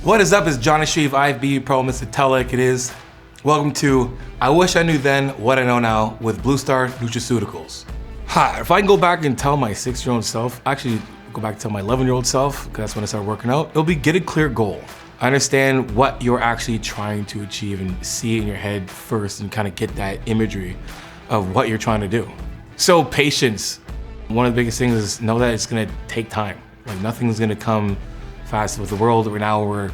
What is up? It's Jonni Shreve, IFBB Pro, Mr. Tell Like It Is. Welcome to I Wish I Knew Then What I Know Now with Blue Star Nutraceuticals. Hi, if I can go back and tell my 6-year-old self, actually go back and tell my 11-year-old self, because that's when I started working out, it'll be get a clear goal. I understand what you're actually trying to achieve and see it in your head first and kind of get that imagery of what you're trying to do. So patience. One of the biggest things is know that it's gonna take time. Like nothing's gonna come fast with the world. Right now we're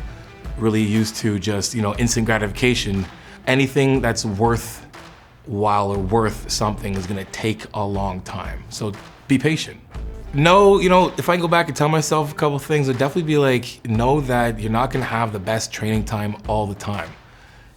really used to just, instant gratification. Anything that's worthwhile or worth something is gonna take a long time. So be patient. No, if I can go back and tell myself a couple things, it'd definitely be like, know that you're not gonna have the best training time all the time.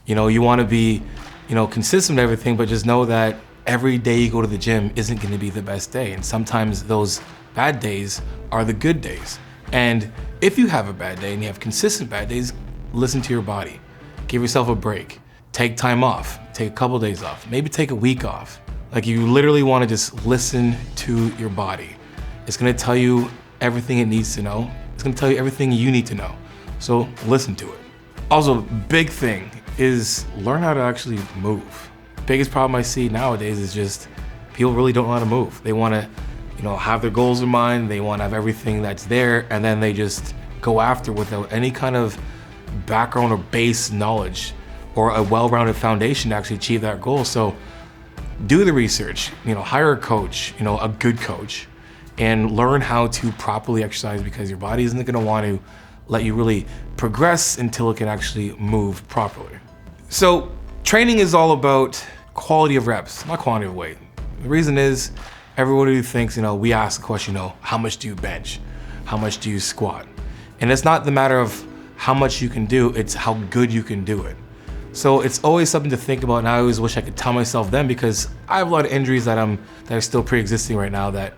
You wanna be, consistent with everything, but just know that every day you go to the gym isn't gonna be the best day. And sometimes those bad days are the good days. And if you have a bad day and you have consistent bad days, listen to your body. Give yourself a break. Take time off. Take a couple days off. Maybe take a week off. Like you literally want to just listen to your body. It's gonna tell you everything it needs to know. It's gonna tell you everything you need to know. So listen to it. Also, big thing is learn how to actually move. Biggest problem I see nowadays is just people really don't know how to move. They wanna have their goals in mind, they wanna have everything that's there, and then they just go after without any kind of background or base knowledge or a well-rounded foundation to actually achieve that goal. So do the research, hire a coach, a good coach, and learn how to properly exercise because your body isn't gonna want to let you really progress until it can actually move properly. So training is all about quality of reps, not quantity of weight. The reason is, everybody thinks, we ask the question, how much do you bench? How much do you squat? And it's not the matter of how much you can do, it's how good you can do it. So it's always something to think about, and I always wish I could tell myself then, because I have a lot of injuries that are still pre-existing right now that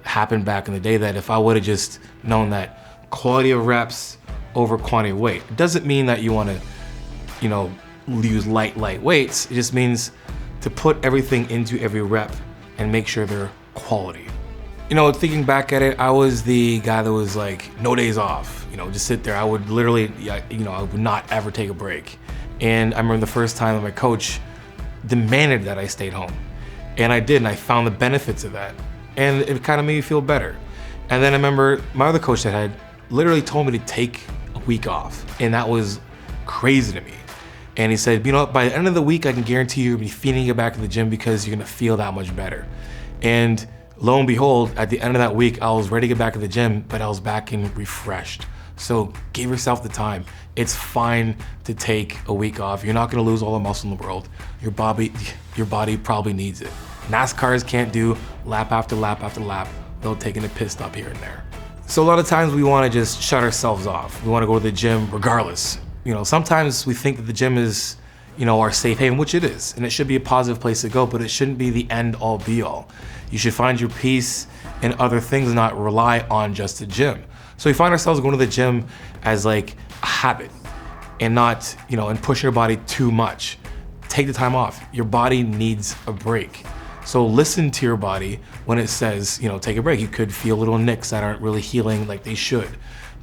happened back in the day, that if I would have just known that quality of reps over quantity of weight, it doesn't mean that you want to, use light weights. It just means to put everything into every rep and make sure they're quality. Thinking back at it, I was the guy that was like, no days off, just sit there. I would literally, I would not ever take a break. And I remember the first time that my coach demanded that I stayed home. And I did, and I found the benefits of that. And it kind of made me feel better. And then I remember my other coach that had literally told me to take a week off. And that was crazy to me. And he said, by the end of the week, I can guarantee you'll be feeling to get back in the gym because you're gonna feel that much better. And lo and behold, at the end of that week, I was ready to get back in the gym, but I was back and refreshed. So give yourself the time. It's fine to take a week off. You're not gonna lose all the muscle in the world. Your body probably needs it. NASCARs can't do lap after lap after lap without taking a pit stop here and there. So a lot of times we wanna just shut ourselves off. We wanna go to the gym regardless. Sometimes we think that the gym is, our safe haven, which it is, and it should be a positive place to go, but it shouldn't be the end all be all. You should find your peace in other things, not rely on just the gym. So we find ourselves going to the gym as like a habit and not, and pushing your body too much. Take the time off. Your body needs a break. So listen to your body when it says, take a break. You could feel little nicks that aren't really healing like they should.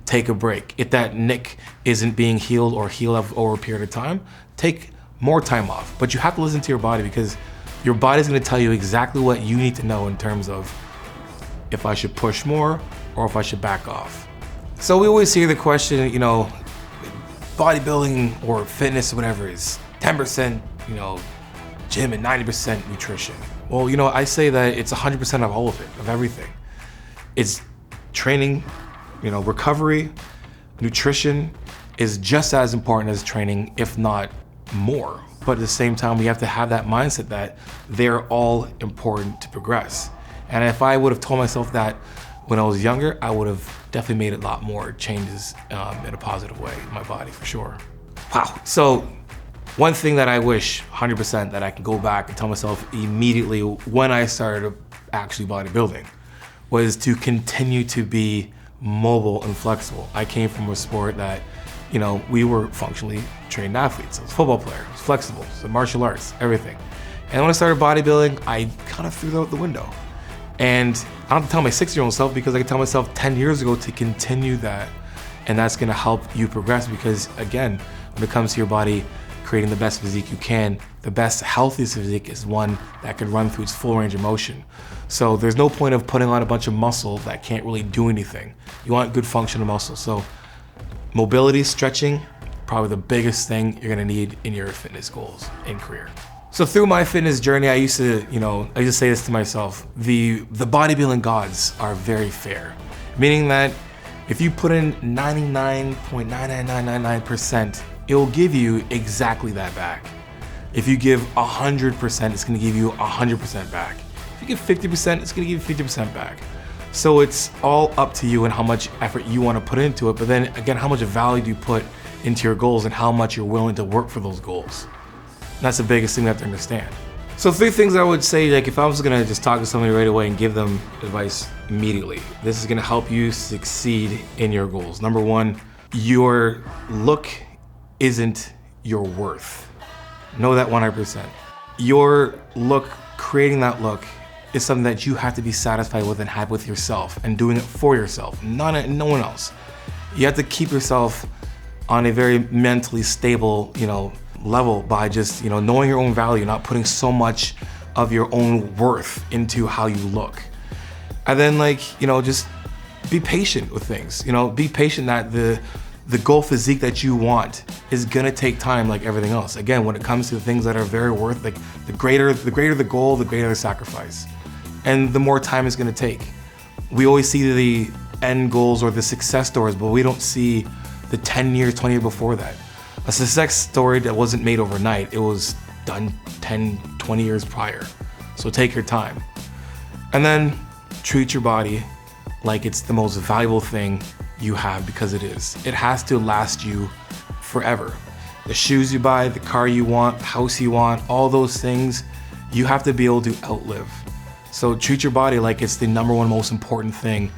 Take a break. If that nick isn't being healed or healed over a period of time, take more time off. But you have to listen to your body because your body's gonna tell you exactly what you need to know in terms of if I should push more or if I should back off. So we always hear the question, bodybuilding or fitness or whatever is 10%, gym and 90% nutrition. Well, I say that it's 100% of all of it, of everything. It's training, recovery, nutrition is just as important as training, if not more. But at the same time, we have to have that mindset that they're all important to progress. And if I would have told myself that when I was younger, I would have definitely made a lot more changes in a positive way in my body, for sure. Wow. So one thing that I wish 100% that I can go back and tell myself immediately when I started actually bodybuilding was to continue to be mobile and flexible. I came from a sport that, we were functionally trained athletes. I was a football player, I was flexible, so martial arts, everything. And when I started bodybuilding, I kind of threw that out the window. And I don't have to tell my 6-year-old self because I can tell myself 10 years ago to continue that And that's gonna help you progress because, again, when it comes to your body, creating the best physique you can, the best, healthiest physique is one that can run through its full range of motion. So there's no point of putting on a bunch of muscle that can't really do anything. You want good functional muscle. So mobility, stretching, probably the biggest thing you're gonna need in your fitness goals and career. So through my fitness journey, I used to say this to myself, the bodybuilding gods are very fair. Meaning that if you put in 99.99999%, it will give you exactly that back. If you give 100%, it's gonna give you 100% back. If you give 50%, it's gonna give you 50% back. So it's all up to you and how much effort you wanna put into it, but then again, how much value do you put into your goals and how much you're willing to work for those goals. And that's the biggest thing we have to understand. So 3 things I would say, like if I was gonna just talk to somebody right away and give them advice immediately, this is gonna help you succeed in your goals. Number 1, your look isn't your worth. Know that 100%. Your look, creating that look, is something that you have to be satisfied with and happy with yourself and doing it for yourself, no one else. You have to keep yourself on a very mentally stable, level by just, knowing your own value, not putting so much of your own worth into how you look. And then just be patient with things, be patient that the goal physique that you want is gonna take time like everything else. Again, when it comes to things that are very worth, like the greater the goal, the greater the sacrifice. And the more time it's gonna take. We always see the end goals or the success stories, but we don't see the 10 years, 20 years before that. A success story that wasn't made overnight, it was done 10, 20 years prior. So take your time. And then treat your body like it's the most valuable thing you have, because it is. It has to last you forever. The shoes you buy, the car you want, the house you want, all those things, you have to be able to outlive. So treat your body like it's the number 1 most important thing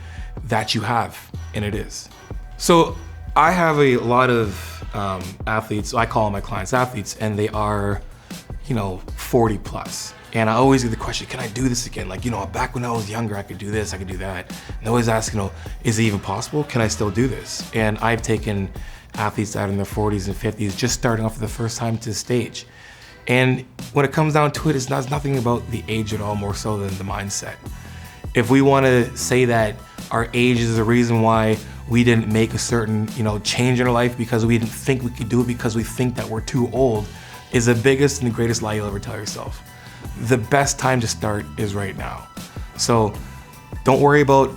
that you have, and it is. So I have a lot of athletes, I call my clients athletes, and they are, 40 plus. And I always get the question, can I do this again? Back when I was younger, I could do this, I could do that. And I always ask, is it even possible? Can I still do this? And I've taken athletes out in their 40s and 50s, just starting off for the first time to the stage. And when it comes down to it, it's nothing about the age at all, more so than the mindset. If we want to say that our age is the reason why we didn't make a certain, change in our life because we didn't think we could do it because we think that we're too old, is the biggest and the greatest lie you'll ever tell yourself. The best time to start is right now. So don't worry about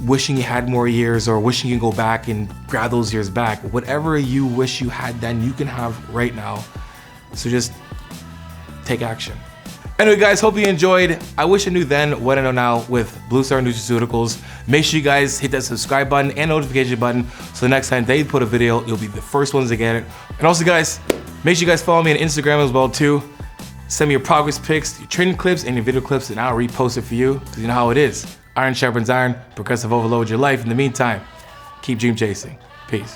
wishing you had more years or wishing you can go back and grab those years back. Whatever you wish you had then, you can have right now. So just take action. Anyway guys, hope you enjoyed. I wish I knew then what I know now with Blue Star Nutraceuticals. Make sure you guys hit that subscribe button and notification button so the next time they put a video, you'll be the first ones to get it. And also guys, make sure you guys follow me on Instagram as well too. Send me your progress pics, your training clips, and your video clips, and I'll repost it for you, because you know how it is. Iron sharpens iron, progressive overload your life. In the meantime, keep dream chasing. Peace.